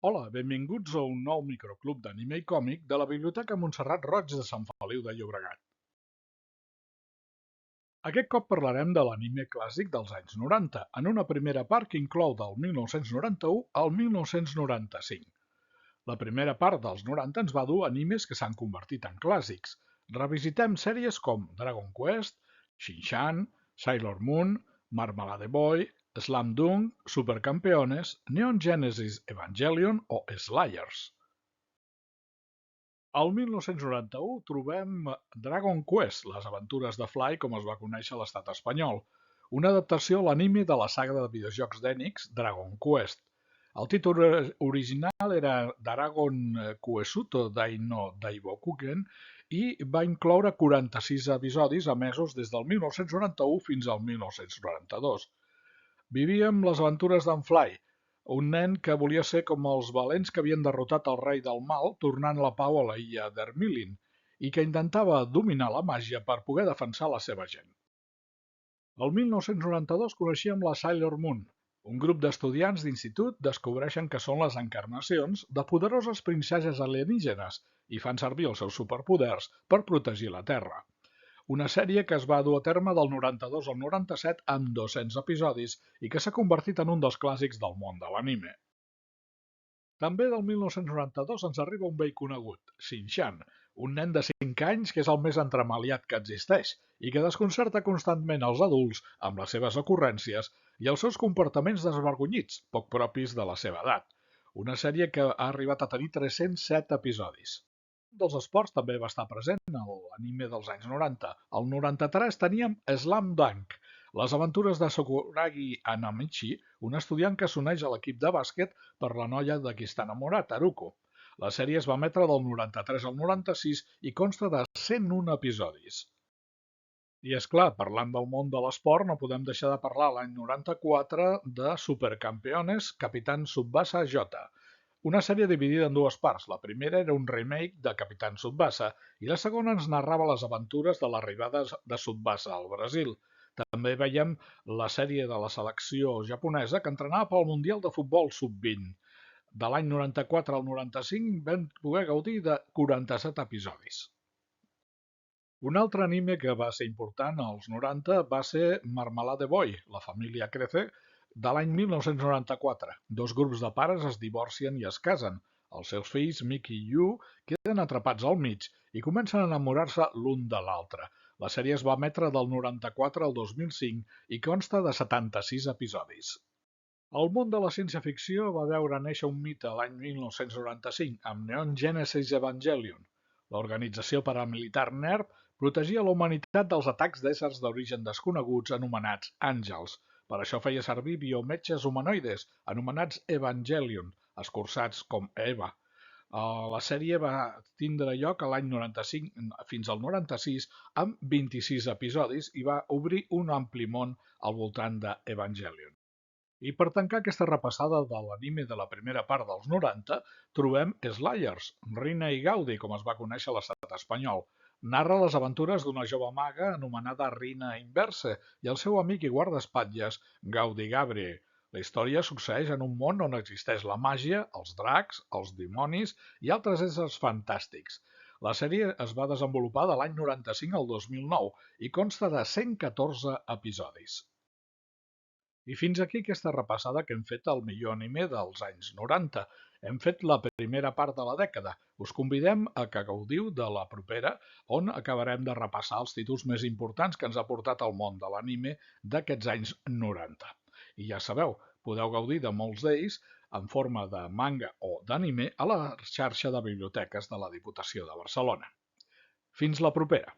Hola, benvinguts a un nou microclub d'anime i còmic de la Biblioteca Montserrat Roig de Sant Feliu de Llobregat. Aquest cop parlarem de l'anime clàssic dels anys 90, en una primera part que inclou del 1991 al 1995. La primera part dels 90 ens va dur animes que s'han convertit en clàssics. Revisitem sèries com Dragon Quest, Shin-Chan, Sailor Moon, Marmalade Boy, Slam Dunk, Supercampeones, Neon Genesis Evangelion o Slayers. Al 1991 trobem Dragon Quest, les aventures de Fly com es va conèixer a l'estat espanyol, una adaptació a l'anime de la saga de videojocs d'Enix Dragon Quest. El títol original era Dragon Quesuto Dai no Daibokuken i va incloure 46 episodis emesos des del 1991 fins al 1992. Vivíem les aventures d'en Fly, un nen que volia ser com els valents que havien derrotat el rei del mal tornant la pau a la illa d'Ermilin i que intentava dominar la màgia per poder defensar la seva gent. El 1992 coneixíem la Sailor Moon. Un grup d'estudiants d'institut descobreixen que són les encarnacions de poderoses princeses alienígenes i fan servir els seus superpoders per protegir la Terra. Una sèrie que es va dur a terme del 92 al 97 amb 200 episodis i que s'ha convertit en un dels clàssics del món de l'anime. També del 1992 ens arriba un vell conegut, Shin-Chan, un nen de 5 anys que és el més entremaliat que existeix i que desconcerta constantment els adults amb les seves ocurrències i els seus comportaments desvergonyits, poc propis de la seva edat. Una sèrie que ha arribat a tenir 307 episodis. Dels esports també va estar present a l'anime dels anys 90. Al 93 teníem Slam Dunk, les aventures de Sakuragi Hanamichi, un estudiant que s'uneix a l'equip de bàsquet per la noia de qui està enamorat, Haruko. La sèrie es va emetre del 93 al 96 i consta de 101 episodis. I és clar, parlant del món de l'esport, no podem deixar de parlar l'any 94 de Supercampeones Capitán Tsubasa J, una sèrie dividida en dues parts. La primera era un remake de Capitán Tsubasa i la segona ens narrava les aventures de l'arribada de Tsubasa al Brasil. També veiem la sèrie de la selecció japonesa que entrenava pel Mundial de Futbol Sub-20. De l'any 94 al 95 vam poder gaudir de 47 episodis. Un altre anime que va ser important als 90 va ser Marmalade Boy, la família Crece, de l'any 1994. Dos grups de pares es divorcien i es casen. Els seus fills, Mickey i Yu, queden atrapats al mig i comencen a enamorar-se l'un de l'altre. La sèrie es va emetre del 94 al 2005 i consta de 76 episodis. El món de la ciència-ficció va veure néixer un mite l'any 1995 amb Neon Genesis Evangelion. L'organització paramilitar NERV protegia la humanitat dels atacs d'éssers d'origen desconeguts anomenats àngels. Per això feia servir biometges humanoides, anomenats Evangelion, escurçats com Eva. La sèrie va tindre lloc a l'any 95 fins al 96 amb 26 episodis i va obrir un ampli món al voltant d'Evangelion. I per tancar aquesta repassada de l'anime de la primera part dels 90, trobem Slayers, Rina i Gaudi, com es va conèixer a l'estat espanyol. Narra les aventures d'una jove maga anomenada Rina Inverse i el seu amic i guardaespatlles Gaudi Gabri. La història succeeix en un món on existeix la màgia, els dracs, els dimonis i altres éssers fantàstics. La sèrie es va desenvolupar de l'any 95 al 2009 i consta de 114 episodis. I fins aquí aquesta repassada que hem fet al millor anime dels anys 90. Hem fet la primera part de la dècada. Us convidem a que gaudiu de la propera, on acabarem de repassar els títols més importants que ens ha portat al món de l'anime d'aquests anys 90. I ja sabeu, podeu gaudir de molts d'ells en forma de manga o d'anime a la xarxa de biblioteques de la Diputació de Barcelona. Fins la propera!